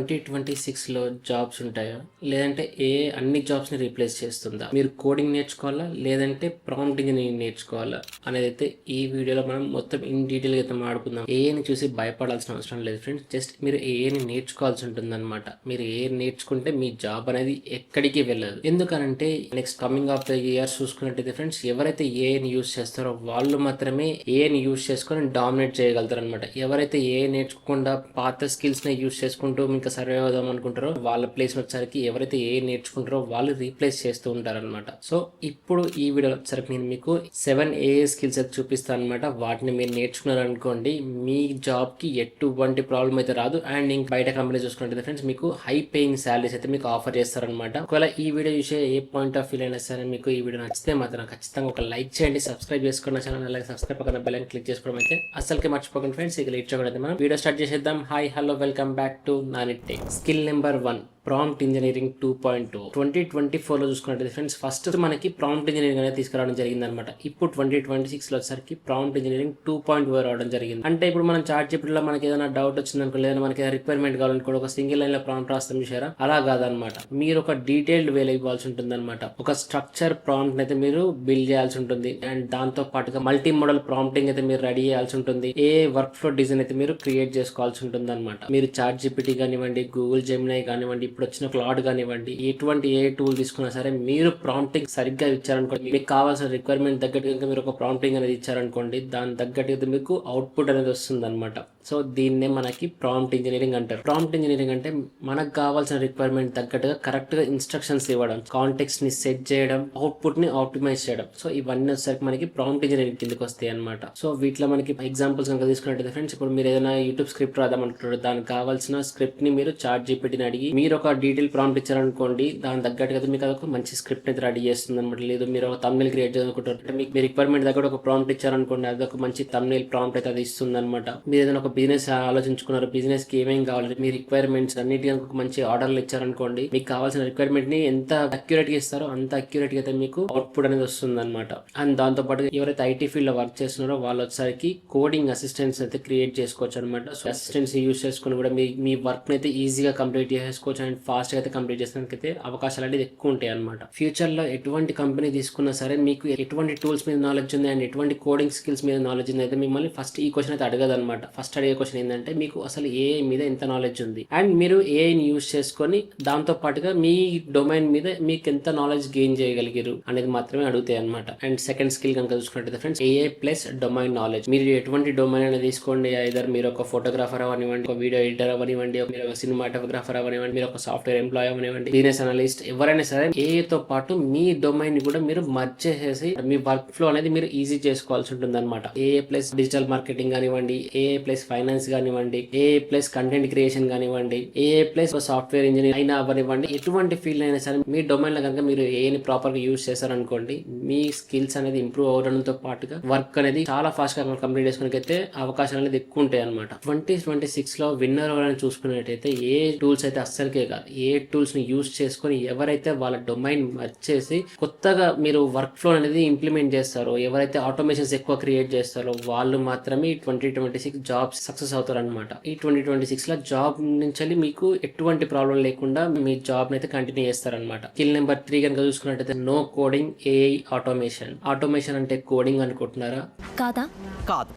2026లో jobs ఉంటాయా? లేదంటే అన్ని జాబ్స్‌ని రీప్లేస్ చేస్తుందా? మీరు కోడింగ్ నేర్చుకోవాలా? లేదంటే ప్రాంప్ట్ ఇంజినీరింగ్ నేర్చుకోవాలా? అనేదైతే ఈ వీడియోలో మనం మొత్తం ఇన్ డీటెయిల్‌గా అయితే మాట్లాడుకుందాం. ఏఐని చూసి భయపడాల్సిన అవసరం లేదు ఫ్రెండ్స్. జస్ట్ మీరు ఏఐని నేర్చుకోవాల్సి ఉంటుందన్నమాట. మీరు ఏఐ నేర్చుకుంటే మీ జాబ్ అనేది ఎక్కడికి వెళ్ళదు. ఎందుకనంటే next coming of the years చూసుకున్నట్టయితే ఫ్రెండ్స్, ఎవరైతే ఏఐని యూజ్ చేస్తారో వాళ్ళు మాత్రమే ఏఐని యూజ్ చేసుకొని డామినేట్ చేయగలుగుతారనమాట. ఎవరైతే ఏఐ నేర్చుకోకుండా పాత స్కిల్స్‌ని యూజ్ చేసుకుంటూ ఇంకా సర్వైవ్ అవుదాం అనుకుంటారో వాళ్ళ ప్లేస్ వచ్చేసరికి ఎవరైతే ఏఐ నేర్చుకుంటారో వాళ్ళు రీప్లేస్ చేస్తూ ఉంటారనమాట. సో ఇప్పుడు ఈ వీడియోలో వచ్చేసరికి నేను మీకు 7 ఏఐ స్కిల్స్ అయితే చూపిస్తాను అనమాట. వాటిని మీరు నేర్చుకున్నారనుకోండి మీ జాబ్ కి ఎటువంటి ప్రాబ్లం అయితే రాదు. అండ్ ఇంక బయట కంపెనీ చూసుకుంటే ఫ్రెండ్స్ మీకు హై పేయింగ్ సాలరీస్ అయితే మీకు ఆఫర్ చేస్తారనమాట. ఒకవేళ ఈ వీడియో చూసే ఏ పాయింట్ ఆఫ్ వ్యూ అయినా సరే మీకు ఈ వీడియో నచ్చితే మాత్రం ఖచ్చితంగా ఒక లైక్ చేయండి, సబ్స్క్రైబ్ చేసుకున్న ఛానల్, అలాగే సబ్స్క్రైబ్ పక్కన బెల్ క్లిక్ చేసుకోవడం అయితే అసలుకి మర్చిపోకండి ఫ్రెండ్స్. ఇక లేట్ చేయకూడదు, మనం వీడియో స్టార్ట్ చేసేద్దాం. Hi hello welcome back to Nanit tech. Skill number 1, prompt engineering 2.2. 2024లో చూసుకున్నట్లయితే ఫ్రెండ్స్ ఫస్ట్ మనకి ప్రాంప్ట్ ఇంజనీరింగ్ అనేది తీసుకురావడం జరిగింది అనమాట. ఇప్పుడు 2026లో వచ్చేసరికి ప్రాంప్ట్ ఇంజనీరింగ్ 2.0 రావడం జరిగింది. అంటే ఇప్పుడు మనం చాట్ జీపీటీలో మనకి ఏదైనా డౌట్ వచ్చింది అనుకో, లేదా మనకి ఏదైనా రిక్వైర్మెంట్ కావాలనుకో ఒక సింగిల్ లైన్ లో ప్రాంప్ట్ రాస్తాం చూసారా, అలా కాదనమాట. మీరు ఒక డీటెయిల్డ్ వేలో ఇవ్వాల్సి ఉంటుంది అనమాట. ఒక స్ట్రక్చర్ ప్రాంప్ట్ అయితే మీరు బిల్డ్ చేయాల్సి ఉంటుంది. అండ్ దాంతో పాటుగా మల్టీ మోడల్ ప్రాంప్టింగ్ అయితే మీరు రెడీ చేయాల్సి ఉంటుంది. ఏ వర్క్ ఫ్లో డిజైన్ అయితే మీరు క్రియేట్ చేసుకోవాల్సి ఉంటుంది అనమాట. మీరు చాట్ జీపీటీ కానివ్వండి, గూగుల్ జెమినై కానివ్వండి, ఇప్పుడు వచ్చిన క్లాడ్ కానివ్వండి, ఎటువంటి ఏ టూల్ తీసుకున్నా సరే మీరు ప్రాంప్టింగ్ సరిగ్గా ఇచ్చారనుకోండి, మీకు కావాల్సిన రిక్వైర్మెంట్ తగ్గట్టుగా మీరు ఒక ప్రాంప్టింగ్ అనేది ఇచ్చారనుకోండి, దాని తగ్గట్టుగా మీకు అవుట్పుట్ అనేది వస్తుంది అనమాట. సో దీన్నే మనకి ప్రాంప్ట్ ఇంజనీరింగ్ అంటారు. ప్రాంప్ట్ ఇంజనీరింగ్ అంటే మనకు కావాల్సిన రిక్వైర్మెంట్ తగ్గట్టుగా కరెక్ట్ గా ఇన్స్ట్రక్షన్స్ ఇవ్వడం, కాంటెక్స్ట్ ని సెట్ చేయడం, అవుట్పుట్ ని ఆప్టిమైజ్ చేయడం. సో ఇవన్నీ వచ్చేసరికి మనకి ప్రాంప్ట్ ఇంజనీరింగ్ కిందకి వస్తాయి అనమాట. సో వీటిలో మనకి ఎగ్జాంపుల్స్ కనుక తీసుకున్నట్టయితే ఫ్రెండ్స్, ఇప్పుడు మీరు ఏదైనా యూట్యూబ్ స్క్రిప్ట్ రాద్దాం అనుకుంటారు, దానికి కావాల్సిన స్క్రిప్ట్ ని మీరు చాట్ జీపీటీని అడిగి మీరు ఒక డీటెయిల్ ప్రాంప్ట్ ఇచ్చారనుకోండి, దాని తగ్గట్టుగా మీకు అదొక మంచి స్క్రిప్ట్ అయితే రెడీ చేస్తుంది అనమాట. లేదు మీరు ఒక తమ్నెయిల్ క్రియేట్ చేయాలనుకుంటారు అంటే మీకు మీ రిక్వైర్మెంట్ దగ్గర ఒక ప్రాంప్ట్ ఇచ్చారనుకోండి, అది ఒక మంచి తమ్నెయిల్ ప్రాంప్ట్ అయితే అది ఇస్తుంది అనమాట. మీరు ఏదైనా ఒక బిజినెస్ ఆలోచించుకున్నారు, బిజినెస్ కి ఏమేమి కావాలి, మీ రిక్వైర్మెంట్స్ అన్నిటికీ ఒక మంచి ఆర్డర్లు ఇచ్చారనుకోండి, మీకు కావాల్సిన రిక్వైర్మెంట్ ని ఎంత అక్యురేట్ గా ఇస్తారో అంత అక్యురేట్ గా అయితే మీకు అవుట్పుట్ అనేది వస్తుంది అనమాట. అండ్ దాంతో పాటు ఎవరైతే ఐటీ ఫీల్డ్ లో వర్క్ చేస్తున్నారో వాళ్ళు వచ్చేసరికి కోడింగ్ అసిస్టెంట్స్ అయితే క్రియేట్ చేసుకోవచ్చు అనమాట. సో అసిస్టెంట్స్ యూస్ చేసుకుని కూడా మీ వర్క్ అయితే ఈజీగా కంప్లీట్ చేసుకోవచ్చు అండ్ ఫాస్ట్ గా అయితే కంప్లీట్ చేసేందుకు అయితే అవకాశాలు అనేది ఎక్కువ ఉంటాయి అనమాట. ఫ్యూచర్ లో ఎటువంటి కంపెనీ తీసుకున్నా సరే మీకు ఎటువంటి టూల్స్ మీద నాలెడ్జ్ ఉంది అండ్ ఎటువంటి కోడింగ్ స్కిల్స్ మీద నాలెడ్జ్ ఉంది అయితే మిమ్మల్ని ఫస్ట్ ఈ క్వశ్చన్ అయితే అడగదు అనమాట. ఫస్ట్ అడిగే క్వశ్చన్ ఏంటంటే మీకు అసలు ఏఐ మీద ఎంత నాలెడ్జ్ ఉంది అండ్ మీరు ఏఐని యూజ్ చేసుకొని దాంతో పాటుగా మీ డొమైన్ మీద మీకు ఎంత నాలెడ్జ్ గెయిన్ చేయగలిగారు అనేది మాత్రమే అడుగుతాయి అనమాట. అండ్ సెకండ్ స్కిల్ కనుక చూసుకున్నట్టయితే friends, AI plus domain knowledge. మీరు ఎటువంటి డొమైన్ అనేది తీసుకోండి, ఐదర్ మీరు ఒక ఫోటోగ్రాఫర్ అవనివ్వండి, ఒక వీడియో ఎడిటర్ అవనివ్వండి, మీరు ఒక సినిమాటోగ్రాఫర్ అవనివ్వండి, మీరు ఒక సాఫ్ట్వేర్ ఎంప్లాయ్ అవనివ్వండి, బిజినెస్ అనలిస్ట్, ఎవరైనా సరే ఏఐ తో పాటు మీ డొమైన్ ని కూడా మీరు మర్జ్ చేసేసి మీ వర్క్ ఫ్లో అనేది మీరు ఈజీ చేసుకోవాల్సి ఉంటుంది అనమాట. ఏఐ ప్లస్ డిజిటల్ మార్కెటింగ్ కానివ్వండి, ఏఐ ప్లస్ ఫైనాన్స్ కానివ్వండి, ఏఐ ప్లస్ కంటెంట్ క్రియేషన్ కానివ్వండి, ఏఐ ప్లస్ సాఫ్ట్వేర్ ఇంజనీర్ అయినా అవ్వనివ్వండి, ఎటువంటి ఫీల్డ్ అయినా సరే మీ డొమైన్ లో కనుక మీరు ఏఐని ప్రాపర్ గా యూజ్ చేశారనుకోండి, మీ స్కిల్స్ అనేది ఇంప్రూవ్ అవడంతో పాటుగా వర్క్ అనేది చాలా ఫాస్ట్ గా కంప్లీట్ చేసుకోవడానికి అవకాశాలు అనేది ఎక్కువ ఉంటాయి అనమాట. 2026 లో విన్నర్ ఎవరైనా చూసుకున్నట్టయితే ఏ టూల్స్ అయితే అస్సలకే కాదు, ఏ టూల్స్ ని యూజ్ చేసుకొని ఎవరైతే వాళ్ళ డొమైన్ వచ్చేసి కొత్తగా మీరు వర్క్ ఫ్లో అనేది ఇంప్లిమెంట్ చేస్తారో, ఎవరైతే ఆటోమేషన్స్ ఎక్కువ క్రియేట్ చేస్తారో వాళ్ళు మాత్రమే ఈ 2026 జాబ్స్ సక్సెస్ అవుతారు అనమాట. ఈ 2026 లో జాబ్ నుంచి మీకు ఎటువంటి ప్రాబ్లం లేకుండా మీ జాబ్ అయితే కంటిన్యూ చేస్తారనమాట. స్కిల్ నెంబర్ 3 కనుక చూసుకున్నట్టయితే no coding AI automation. Automation అంటే కోడింగ్ అనుకుంటున్నారా? కాదా?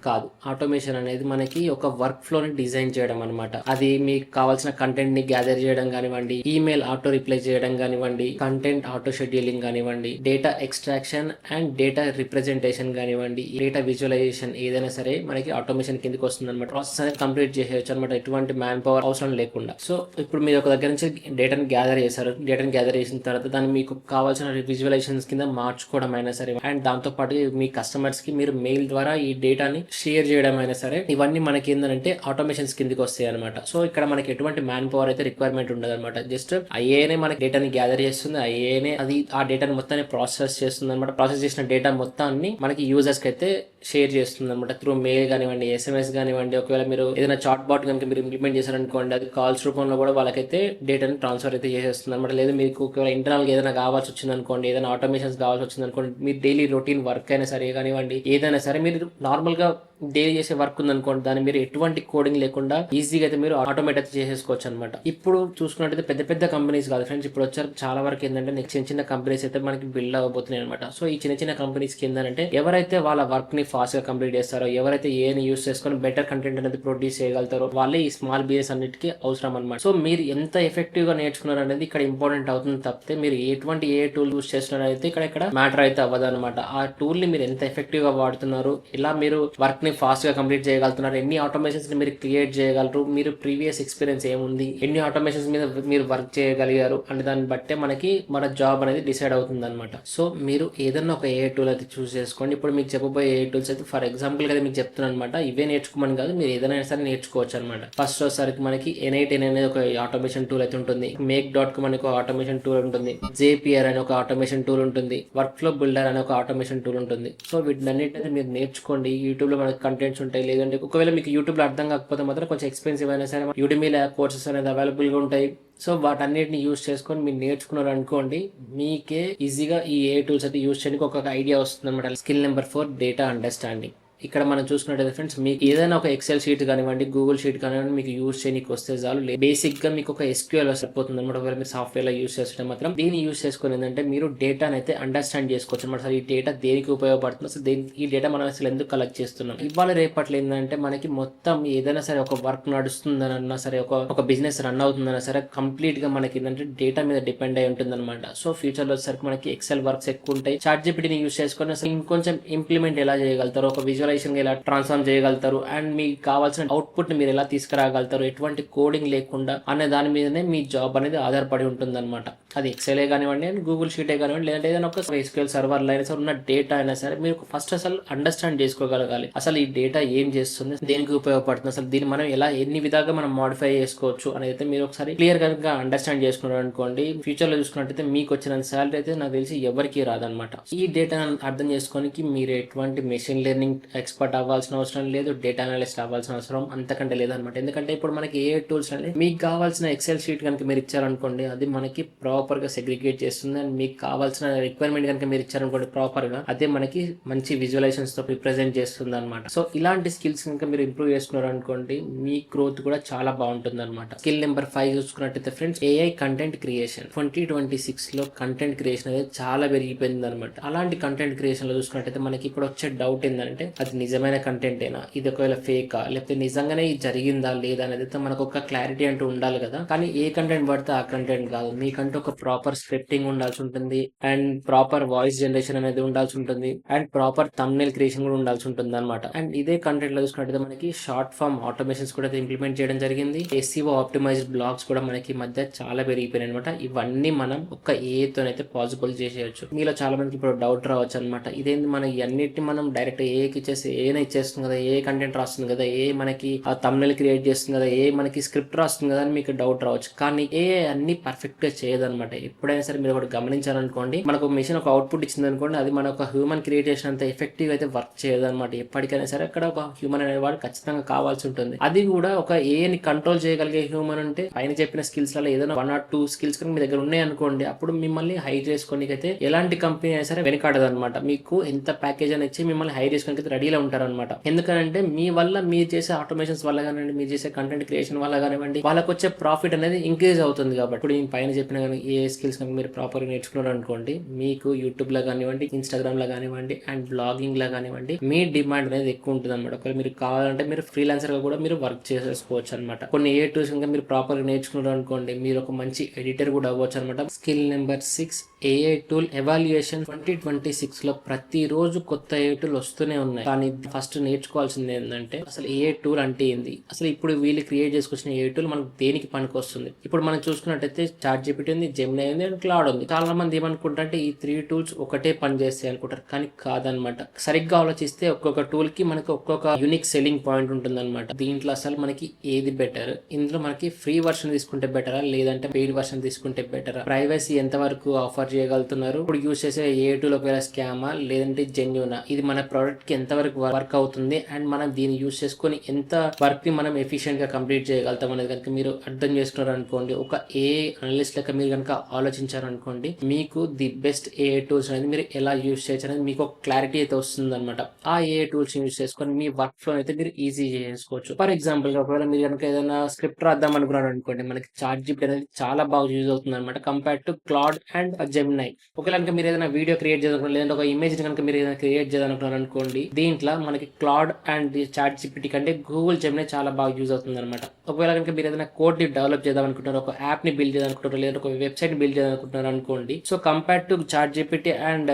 కాదు. ఆటోమేషన్ అనేది మనకి ఒక వర్క్ ఫ్లో ని డిజైన్ చేయడం అనమాట. అది మీకు కావాల్సిన కంటెంట్ ని గ్యాదర్ చేయడం కానివ్వండి, ఈమెయిల్ ఆటో రిప్లై చేయడం కానివ్వండి, కంటెంట్ ఆటో షెడ్యూలింగ్ కానివ్వండి, data extraction and data representation కానివ్వండి, డేటా విజువలైజేషన్, ఏదైనా సరే మనకి ఆటోమేషన్ కిందకి వస్తుంది అనమాట. ప్రాసెస్ అనేది కంప్లీట్ చేసేయచ్చు అనమాట, ఎటువంటి మ్యాన్ పవర్ అవసరం లేకుండా. సో ఇప్పుడు మీరు ఒక దగ్గర నుంచి డేటాని గ్యాదర్ చేశారు, డేటాని గ్యాదర్ చేసిన తర్వాత దాన్ని మీకు కావాల్సిన విజువలైజేషన్స్ కింద మార్చుకోవడం అయినా సరే, అండ్ దాంతో పాటు మీ కస్టమర్స్ కి మీరు మెయిల్ ద్వారా ఈ డేటాని షేర్ చేయడం అయినా సరే, ఇవన్నీ మనకి ఏంటంటే ఆటోమేషన్స్ కిందకి వస్తాయి అనమాట. సో ఇక్కడ మనకి ఎటువంటి మ్యాన్ పవర్ అయితే రిక్వైర్మెంట్ ఉండదు అనమాట. జస్ట్ ఐఏనే మనకి డేటాని గ్యాదర్ చేస్తుంది, ఐఏనే అది ఆ డేటాని మొత్తాన్ని ప్రాసెస్ చేస్తుంది అనమాట. ప్రాసెస్ చేసిన డేటా మొత్తాన్ని మనకి యూజర్స్ కి అయితే షేర్ చేస్తుంది అనమాట. త్రూ మెయిల్ కానివ్వండి, ఎస్ఎంఎస్ కానివ్వండి, ఒకవేళ మీరు ఏదైనా చాట్ బాట్ కనుక మీరు ఇంప్లిమెంట్ చేశారనుకోండి, అది కాల్స్ రూపంలో కూడా వాళ్ళకైతే డేటాని ట్రాన్స్ఫర్ అయితే చేసేస్తుంది అనమాట. లేదు మీకు ఒకవేళ ఇంటర్నల్ గా ఏదైనా కావాల్సి వచ్చింది అనుకోండి, ఏదైనా ఆటోమేషన్స్ కావాల్సి వచ్చింది అనుకోండి, మీ డైలీ రొటీన్ వర్క్ అయినా సరే కానివ్వండి, ఏదైనా సరే మీరు నార్మల్ గా డైలీ చేసే వర్క్ ఉందనుకోండి, దాన్ని మీరు ఎటువంటి కోడింగ్ లేకుండా ఈజీగా అయితే మీరు ఆటోమేట్ అయితే చేసేసుకోవచ్చు అనమాట. ఇప్పుడు చూసుకున్నట్టయితే పెద్ద పెద్ద కంపెనీస్ కాదు ఫ్రెండ్స్, ఇప్పుడు వచ్చారు చాలా వరకు ఏంటంటే చిన్న చిన్న కంపెనీస్ అయితే మనకి బిల్డ్ అవ్వబోతున్నాయి అనమాట. సో ఈ చిన్న చిన్న కంపెనీస్ కి ఏంటంటే ఎవరైతే వాళ్ళ వర్క్ ని ఫాస్ట్ గా కంప్లీట్ చేస్తారో, ఎవరైతే ఏని యూస్ చేసుకొని బెటర్ కంటెంట్ అనేది ప్రొడ్యూస్ చేయగలుగుతారో వాళ్ళే ఈ స్మాల్ బిజినెస్ అన్నిటికీ అవసరం అనమాట. సో మీరు ఎంత ఎఫెక్టివ్ గా నేర్చుకున్నారు అనేది ఇక్కడ ఇంపార్టెంట్ అవుతుంది తప్పితే మీరు ఎటువంటి ఏ టూల్ యూస్ చేస్తున్నారు అయితే ఇక్కడ మ్యాటర్ అయితే అవ్వదు అనమాట. ఆ టూల్ ని మీరు ఎంత ఎఫెక్టివ్ గా వాడుతున్నారు, ఇలా మీరు వర్క్ ని ఫాస్ట్ గా కంప్లీట్ చేయగలుగుతున్నారు, ఎన్ని ఆటోమేషన్స్ ని మీరు క్రియేట్ చేయగలరు, మీరు ప్రీవియస్ ఎక్స్పీరియన్స్ ఏముంది, ఎన్ని ఆటోమేషన్స్ మీద మీరు వర్క్ చేయగలిగారు అనే దాన్ని బట్టే మనకి మన జాబ్ అనేది డిసైడ్ అవుతుంది అనమాట. సో మీరు ఏదన్నా ఒక ఏ టూల్ అయితే చూస్ చేసుకోండి. ఇప్పుడు మీకు చెప్పబోయే ఏ టూల్స్ అయితే ఫర్ ఎగ్జాంపుల్ కదా మీకు చెప్తున్నాను అనమాట. ఇవే నేర్చుకోమని కాదు, మీరు ఏదైనా సరే నేర్చుకోవచ్చు అనమాట. ఫస్ట్ వచ్చేసరికి మనకి N8N అనేది ఒక ఆటోమేషన్ టూల్ అయితే ఉంటుంది. Make.com అనే ఒక ఆటోమేషన్ టూల్ ఉంటుంది. JPR అనే ఒక ఆటోమేషన్ టూల్ ఉంటుంది. వర్క్ ఫ్లో బిల్డర్ అనే ఒక ఆటోమేషన్ టూల్ ఉంటుంది. సో వీటినన్నిటిని మీరు నేర్చుకోండి. యూట్యూబ్ లో మనకి కంటెంట్స్ ఉంటాయి. లేదంటే ఒకవేళ మీకు యూట్యూబ్ లో అర్థం కాకపోతే మాత్రం కొంచెం ఎక్స్పెన్సివ్ అయినా సరే యూడెమీలో కోర్సెస్ అనేది అవైలబుల్ గా ఉంటాయి. సో వాటన్నిటిని యూజ్ చేసుకొని మీరు నేర్చుకున్నారు అనుకోండి, మీకే ఈజీగా ఈ ఏ టూల్స్ అయితే యూజ్ చేయడానికి ఒక ఐడియా వస్తుంది అనమాట. Skill number 4 data understanding. ఇక్కడ మనం చూసుకున్నట్టయితే ఫ్రెండ్స్, మీకు ఏదైనా ఒక ఎక్సెల్ షీట్ కానివ్వండి, గూగుల్ షీట్ కానివ్వండి, మీకు యూజ్ చేయడానికి వస్తే చాలు. బేసిక్ గా మీకు ఒక SQL సరిపోతుంది అనమాట. ఒకవేళ మీరు సాఫ్ట్వేర్ లో యూజ్ చేస్తుంటే మాత్రం దీన్ని యూజ్ చేసుకుని ఏంటంటే మీరు డేటాని అయితే అండర్స్టాండ్ చేసుకోవచ్చు అనమాట. అసలు ఈ డేటా దేనికి ఉపయోగపడుతుంది, అసలు ఈ డేటా మనం అసలు ఎందుకు కలెక్ట్ చేస్తున్నాం, ఇవాళ రేపట్లో ఏంటంటే మనకి మొత్తం ఏదైనా సరే ఒక వర్క్ నడుస్తుందన్నా సరే, ఒక బిజినెస్ రన్ అవుతుందన్నా సరే కంప్లీట్ గా మనకి ఏంటంటే డేటా మీద డిపెండ్ అయి ఉంటుంది అనమాట. సో ఫ్యూచర్ లో వచ్చేసరికి మనకి ఎక్సెల్ వర్క్స్ ఎక్కువ ఉంటాయి. ChatGPTని యూజ్ చేసుకొని అసలు ఇంకొంచెం ఇంప్లిమెంట్ ఎలా చేయగలుగుతారు, ఒక విజువలైజేషన్ ఎలా ట్రాన్స్ఫార్మ్ చేయగలుగుతారు, అండ్ మీకు కావాల్సిన అవుట్పుట్ ని మీరు ఎలా తీసుకురాగలుగుతారు ఎటువంటి కోడింగ్ లేకుండా అనే దాని మీదనే మీ జాబ్ అనేది ఆధారపడి ఉంటుంది అనమాట. అది ఎక్సెలే కానివ్వండి, గూగుల్ షీటే కానివ్వండి, లేదంటే ఏదైనా ఒక SQL సర్వర్లో అయినా సరే ఉన్న డేటా అయినా సరే మీరు ఫస్ట్ అసలు అండర్స్టాండ్ చేసుకోగలగాలి. అసలు ఈ డేటా ఏం చేస్తుంది, దేనికి ఉపయోగపడుతుంది, అసలు దీన్ని మనం ఎలా ఎన్ని విధాలుగా మనం మోడిఫై చేసుకోవచ్చు అనేది మీరు ఒకసారి క్లియర్ గా అండర్స్టాండ్ చేసుకున్నారు అనుకోండి, ఫ్యూచర్ లో చూసుకున్నట్టయితే మీకు వచ్చిన సాలరీ అయితే నాకు తెలిసి ఎవరికి రాదనమాట. ఈ డేటా అర్థం చేసుకోనికి మీరు ఎటువంటి మెషిన్ లెర్నింగ్ ఎక్స్పర్ట్ అవ్వాల్సిన అవసరం లేదు, డేటా అనలిస్ట్ అవ్వాల్సిన అవసరం అంతకంటే లేదనమాట. ఎందుకంటే ఇప్పుడు మనకి ఏ టూల్స్ అనేది మీకు కావాల్సిన ఎక్సెల్ షీట్ కనుక మీరు ఇచ్చారనుకోండి, అది మనకి ప్రాపర్ గా సెగ్రిగేట్ చేస్తుంది. అండ్ మీకు కావాల్సిన రిక్వైర్మెంట్ కనుక మీరు ఇచ్చారనుకోండి ప్రాపర్ గా, అదే మనకి మంచి విజువలైజేషన్స్ తో రిప్రజెంట్ చేస్తుంది అనమాట. సో ఇలాంటి స్కిల్స్ కనుక మీరు ఇంప్రూవ్ చేసుకున్నారు అనుకోండి, మీ గ్రోత్ కూడా చాలా బాగుంటుంది అనమాట. స్కిల్ నెంబర్ 5 చూసుకున్నట్టయితే ఫ్రెండ్స్, AI కంటెంట్ క్రియేషన్. 2026 లో కంటెంట్ క్రియేషన్ అనేది చాలా పెరిగిపోయింది అనమాట. అలాంటి కంటెంట్ క్రియేషన్ లో చూసుకున్నట్టయితే మనకి ఇప్పుడు వచ్చే డౌట్ ఏంటంటే అది నిజమైన కంటెంటేనా, ఇది ఒకవేళ ఫేకా, లేకపోతే నిజంగానే ఇది జరిగిందా లేదా అనేది అయితే మనకు ఒక క్లారిటీ అంటూ ఉండాలి కదా. కానీ ఏ కంటెంట్ పడితే ఆ కంటెంట్ కాదు, మీకంటూ ఒక ప్రాపర్ స్క్రిప్టింగ్ ఉండాల్సి ఉంటుంది, అండ్ ప్రాపర్ వాయిస్ జనరేషన్ అనేది ఉండాల్సి ఉంటుంది, అండ్ ప్రాపర్ థంబ్నెయిల్ క్రియేషన్ కూడా ఉండాల్సి ఉంటుంది అనమాట. అండ్ ఇదే కంటెంట్ లో చూసుకున్నట్టయితే మనకి షార్ట్ ఫామ్ ఆటోమేషన్స్ కూడా ఇంప్లిమెంట్ చేయడం జరిగింది. SEO ఆప్టిమైజ్డ్ బ్లాగ్స్ కూడా మనకి మధ్య చాలా పెరిగిపోయినాయి అనమాట. ఇవన్నీ మనం ఒక ఏతోనైతే పాసిబుల్ చేసేయచ్చు. మీలో చాలా మందికి ఇప్పుడు డౌట్ రావచ్చు అనమాట, ఇదేంటి మనం ఇవన్నిటిని మనం డైరెక్ట్ ఏకి ఇచ్చేసి ఏనే ఇచ్చేస్తుంది కదా, ఏ కంటెంట్ రాస్తుంది కదా, ఏ మనకి ఆ థంబ్నెయిల్ క్రియేట్ చేస్తుంది కదా, ఏ మనకి స్క్రిప్ట్ రాస్తుంది కదా అని మీకు డౌట్ రావచ్చు. కానీ ఏ అన్ని పర్ఫెక్ట్ గా చేయదనమాట. ఎప్పుడైనా సరే మీరు ఒకటి గమనించాలనుకోండి, మనకు మిషన్ ఒక అవుట్పుట్ ఇచ్చింది అనుకోండి, అది మన ఒక హ్యూమన్ క్రియేట్ చేసిన అంత ఎఫెక్టివ్ అయితే వర్క్ చేయదనమాట. ఎప్పటికైనా సరే అక్కడ ఒక హ్యూమన్ అనేవాడు ఖచ్చితంగా కావాల్సి ఉంటుంది. అది కూడా ఒక ఏని కంట్రోల్ చేయగలిగే హ్యూమన్ ఉంటే, పైన చెప్పిన స్కిల్స్ లలో ఏదైనా 1 or 2 స్కిల్స్ మీ దగ్గర ఉన్నాయి అనుకోండి, అప్పుడు మిమ్మల్ని హైర్ చేసుకోనికి అయితే ఎలాంటి కంపెనీ అయినా సరే వెనకాడదు అనమాట. మీకు ఎంత ప్యాకేజ్ అని ఇచ్చి మిమ్మల్ని హైర్ చేసుకోనికి అయితే రెడీలో ఉంటారు అనమాట. ఎందుకంటే మీ వల్ల మీరు చేసే ఆటోమేషన్స్ వల్ల కానివ్వండి, మీరు చేసే కంటెంట్ క్రియేషన్ వల్ల కానివ్వండి, వాళ్ళకి వచ్చే ప్రాఫిట్ అనేది ఇంక్రీజ్ అవుతుంది. కాబట్టి ఇప్పుడు నేను పైన చెప్పిన ఏ స్కిల్స్ కనుక మీరు ప్రాపర్గా నేర్చుకున్నారు అనుకోండి, మీకు యూట్యూబ్ లో కానివ్వండి, ఇన్స్టాగ్రామ్ లో కానివ్వండి, అండ్ బ్లాగింగ్ లో కానివ్వండి, మీ డిమాండ్ అనేది ఎక్కువ ఉంటుంది అనమాట. ఒకవేళ మీరు కావాలంటే మీరు ఫ్రీలాన్సర్ గా కూడా మీరు వర్క్ చేసేసుకోవచ్చు అనమాట. కొన్ని ఏ టూల్స్ కనుక మీరు ప్రాపర్గా నేర్చుకున్నారు అనుకోండి, మీరు ఒక మంచి ఎడిటర్ కూడా అవ్వచ్చు అనమాట. Skill number 6 AI tool evaluation. 2026 లో ప్రతిరోజు కొత్త AI టూల్ వస్తూనే ఉన్నాయి. కానీ ఫస్ట్ నేర్చుకోవాల్సింది ఏంటంటే అసలు AI టూల్ అంటే ఏంది, అసలు ఇప్పుడు వీళ్ళు క్రియేట్ చేసుకొచ్చిన AI టూల్ మనకు దేనికి పనికి వస్తుంది. ఇప్పుడు మనం చూసుకున్నట్టయితే ChatGPT ఉంది, Gemini ఉంది, అండ్ క్లౌడ్ ఉంది. చాలా మంది ఏమనుకుంటారంటే ఈ 3 టూల్స్ ఒకటే పని చేస్తాయి అనుకుంటారు, కానీ కాదనమాట. సరిగ్గా ఆలోచిస్తే ఒక్కొక్క టూల్ కి మనకి ఒక్కొక్క యూనిక్ సెల్లింగ్ పాయింట్ ఉంటుంది అనమాట. దీంట్లో అసలు మనకి ఏది బెటర్, ఇందులో మనకి ఫ్రీ వర్షన్ తీసుకుంటే బెటరా, లేదంటే పెయిడ్ వర్షన్ తీసుకుంటే బెటరా, ప్రైవసీ ఎంత వరకు ఆఫర్ చేయగలుగుతున్నారు, ఇప్పుడు యూజ్ చేసే ఏ టూల్ ఒకవేళ స్కామా లేదంటే జెన్యూనా, ఇది మన ప్రోడక్ట్ కి ఎంత ఎంతవరకు వర్క్ అవుతుంది అండ్ మనం దీన్ని యూస్ చేసుకొని ఎంత వర్క్ ని మనం ఎఫిషియెంట్ గా కంప్లీట్ చేయగలుగుతాం అనేది కనుక మీరు అర్థం చేసుకున్నారు అనుకోండి, ఒక ఏ అనలిస్ట్ లెక్క మీరు కనుక ఆలోచించారనుకోండి, మీకు ది బెస్ట్ ఏ టూల్స్ అనేది మీరు ఎలా యూస్ చేయొచ్చు అనేది మీకు ఒక క్లారిటీ అయితే వస్తుంది అనమాట. ఆ ఏ టూల్స్ యూస్ చేసుకొని మీ వర్క్ ఫ్లో అయితే మీరు ఈజీ చేసుకోవచ్చు. ఫర్ ఎగ్జాంపుల్ ఒకవేళ మీరు కనుక ఏదైనా స్క్రిప్ట్ రాద్దాం అనుకున్నారు అనుకోండి, మనకి చాట్ జీపీటీ అనేది చాలా బాగా యూజ్ అవుతుంది అనమాట compare to Claude and Gemini. ఒకవేళ కనుక మీరు ఏదైనా వీడియో క్రియేట్ చేయాలనుకోండి, లేదంటే ఒక ఇమేజ్ కనుక మీరు ఏదైనా క్రియేట్ చేయాలనుకున్నారు అనుకోండి, దీంట్లో మనకి క్లాడ్ అండ్ చాట్ జీపీటీ కంటే గూగుల్ జెమినై చాలా బాగా యూజ్ అవుతుంది అనమాట. ఒకవేళ కనుక మీరు ఏదైనా కోడ్ ని డెవలప్ చేద్దాం అనుకుంటున్నారు, ఒక యాప్ ని బిల్డ్ చేయాలనుకుంటారు, లేదా ఒక వెబ్సైట్ బిల్డ్ చేయాలనుకుంటున్నారు అనుకోండి, so compare to chat GPT and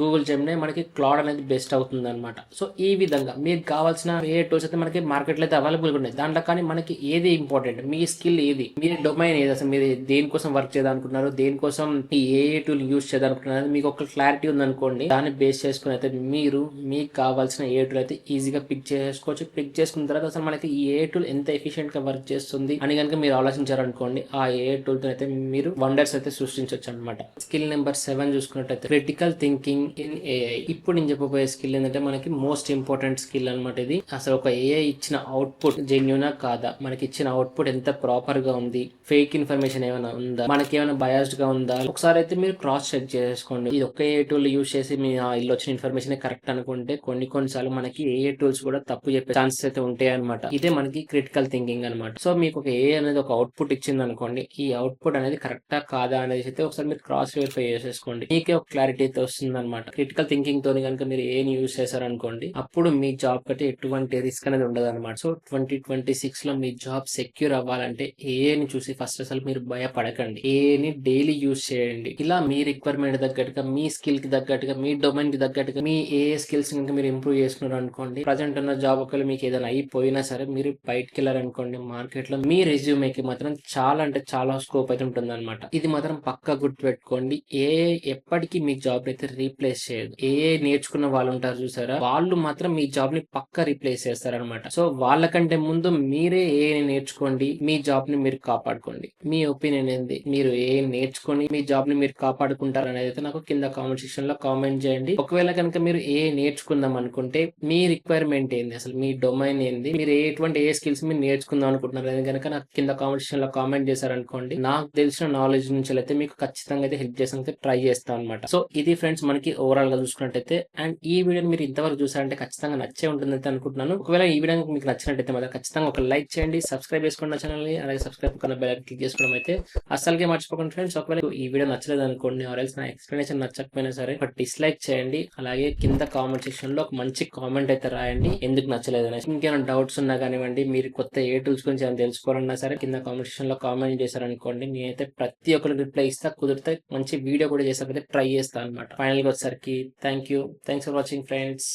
Google Gemini మనకి క్లాడ్ అనేది బెస్ట్ అవుతుంది అనమాట. సో ఈ విధంగా మీకు కావాల్సిన ఏ టూల్స్ అయితే మనకి మార్కెట్లో అయితే అవైలబుల్ ఉన్నాయి, దాంట్లో కానీ మనకి ఏది ఇంపార్టెంట్, మీ స్కిల్ ఏది, మీ డొమైన్ ఏది, అసలు మీరు దేనికోసం వర్క్ చేయాలనుకుంటున్నారు, దేనికోసం ఈ ఏ టూల్ యూస్ చేయాలనుకుంటున్నారు, మీకు ఒక క్లారిటీ ఉందనుకోండి, దాన్ని బేస్ చేసుకుని అయితే మీరు మీకు కావాల్సిన ఏ టూల్ అయితే ఈజీగా పిక్ చేసుకోవచ్చు. పిక్ చేసుకున్న తర్వాత అసలు మనకి ఈ ఏ టూల్ ఎంత ఎఫిషియెంట్ గా వర్క్ చేస్తుంది అని కనుక మీరు ఆలోచించారనుకోండి, ఆ ఏ టూల్ తో అయితే మీరు వండర్స్ అయితే సృష్టించవచ్చు అనమాట. స్కిల్ నెంబర్ 7 చూసుకున్నట్టయితే క్రిటికల్ థింకింగ్ ఇన్ ఏఐ. ఇప్పుడు నేను చెప్పబోయే స్కిల్ ఏంటంటే మనకి మోస్ట్ ఇంపార్టెంట్ స్కిల్ అనమాట. ఇది అసలు ఒక ఏఐ ఇచ్చిన అవుట్పుట్ జెన్యునా కాదా, మనకి ఇచ్చిన అవుట్పుట్ ఎంత ప్రాపర్ గా ఉంది, ఫేక్ ఇన్ఫర్మేషన్ ఏమైనా ఉందా, మనకి ఏమైనా బయాస్డ్ గా ఉందా, ఒకసారి అయితే మీరు క్రాస్ చెక్ చేసుకోండి. ఇది ఒక్క ఏ టూల్ యూస్ చేసి మీ ఇల్లు వచ్చిన ఇన్ఫర్మేషన్ కరెక్ట్ అనుకుంటే కొన్నిసార్లు మనకి ఏ టూల్స్ కూడా తప్పు చెప్పే ఛాన్సెస్ అయితే ఉంటాయి అనమాట. ఇదే మనకి క్రిటికల్ థింకింగ్ అనమాట. సో మీకు ఒక ఏ అనేది ఒక అవుట్పుట్ ఇచ్చింది అనుకోండి, ఈ అవుట్పుట్ అనేది కరెక్టా కాదా అనేది అయితే ఒకసారి మీరు క్రాస్ వెరిఫై చేసేసుకోండి, మీకే ఒక క్లారిటీ అయితే వస్తుంది అనమాట. క్రిటికల్ థింకింగ్ తోని కనుక మీరు ఏని యూస్ చేశారనుకోండి, అప్పుడు మీ జాబ్ కంటే ఎటువంటి రిస్క్ అనేది ఉండదు అనమాట. సో 2026 లో మీ జాబ్ సెక్యూర్ అవ్వాలంటే ఏని చూసి ఫస్ట్ అసలు మీరు భయపడకండి, ఏని డైలీ యూస్ చేయండి. ఇలా మీ రిక్వైర్మెంట్ తగ్గట్టుగా, మీ స్కిల్ కి తగ్గట్టుగా, మీ డొమైన్ కి తగ్గట్టుగా మీ ఏ స్కిల్స్ కనుక మీరు ఇంప్రూవ్ చేసుకున్నారు అనుకోండి, ప్రజెంట్ ఉన్న జాబ్ ఒకవేళ మీకు ఏదైనా అయిపోయినా సరే మీరు బయటకు వెళ్ళారనుకోండి, మార్కెట్ లో మీ రెజ్యూమేకి మాత్రం చాలా అంటే చాలా స్కోప్ అయితే ఉంటుంది అనమాట. ఇది మాత్రం పక్కా గుర్తుపెట్టుకోండి. ఏ ఎప్పటికీ మీ జాబ్ అయితే రీప్లేస్ చేయదు. ఏ నేర్చుకున్న వాళ్ళు ఉంటారు చూసారా, వాళ్ళు మాత్రం మీ జాబ్ ని పక్కా రీప్లేస్ చేస్తారనమాట. సో వాళ్ళకంటే ముందు మీరే ఏ నేర్చుకోండి, మీ జాబ్ ని మీరు కాపాడుకోండి. మీ ఒపీనియన్ ఏంది, మీరు ఏ నేర్చుకొని మీ జాబ్ ని మీరు కాపాడుకుంటారు అనేది అయితే నాకు కింద కామెంట్ సెక్షన్ లో కామెంట్ చేయండి. ఒకవేళ కనుక మీరు ఏ నేర్చుకుందాం అనుకుంటే మీ రిక్వైర్మెంట్ ఏంది, అసలు మీ డొమైన్ ఏంది, మీరు ఎటువంటి ఏ స్కిల్స్ మీరు నేర్చుకుందాం అనుకుంటున్నారు అనేది కనుక నాకు కింద కామెంట్ సెక్షన్ లో కామెంట్ చేశారనుకోండి, నాకు తెలిసిన నాలెడ్జ్ నుంచి అయితే మీకు ఖచ్చితంగా అయితే హెల్ప్ చేసానికి ట్రై చేస్తాను అనమాట. సో ఇది ఫ్రెండ్స్ మనకి ఓవరాల్ గా చూసుకున్నట్టయితే. అండ్ ఈ వీడియోని మీరు ఇంతవరకు చూసారంటే ఖచ్చితంగా నచ్చే ఉంటుందని అనుకుంటున్నాను. ఒకవేళ ఈ వీడియో మీకు నచ్చినట్టయితే మాత్రం ఖచ్చితంగా ఒక లైక్ చేయండి, సబ్స్క్రైబ్ చేసుకోండి నా ఛానల్ ని, అలాగే సబ్స్క్రైబ్ కన్నా బెల్ క్లిక్ చేసుకోవడం అయితే అసలుకే మర్చిపోకండి ఫ్రెండ్స్. ఒకవేళ ఈ వీడియో నచ్చలేదు అనుకోండి, ఆర్ఎల్స్ నా ఎక్స్ప్లెనేషన్ నచ్చకపోయినా సరే ఒక డిస్లైక్ చేయండి, అలాగే కింద కామెంట్ సెక్షన్ లో ఒక మంచి కామెంట్ అయితే రాయండి ఎందుకు నచ్చలేదు అనేసి. ఇంకేమైనా డౌట్స్ ఉన్నా కానివ్వండి, మీరు కొత్త ఏ టూల్స్ గురించి ఏమైనా తెలుసుకోవాలన్నా సరే కింద కామెంట్ సెక్షన్ లో కామెంట్ చేశారనుకోండి, నేనైతే ప్రతి ఒక్కరికి రిప్లై ఇస్తా, కుదిరితే మంచి వీడియో కూడా చేసాకైతే ట్రై చేస్తాను అనమాట. ఫైనల్ గా వచ్చేసరికి థ్యాంక్స్ ఫర్ వాచింగ్ ఫ్రెండ్స్.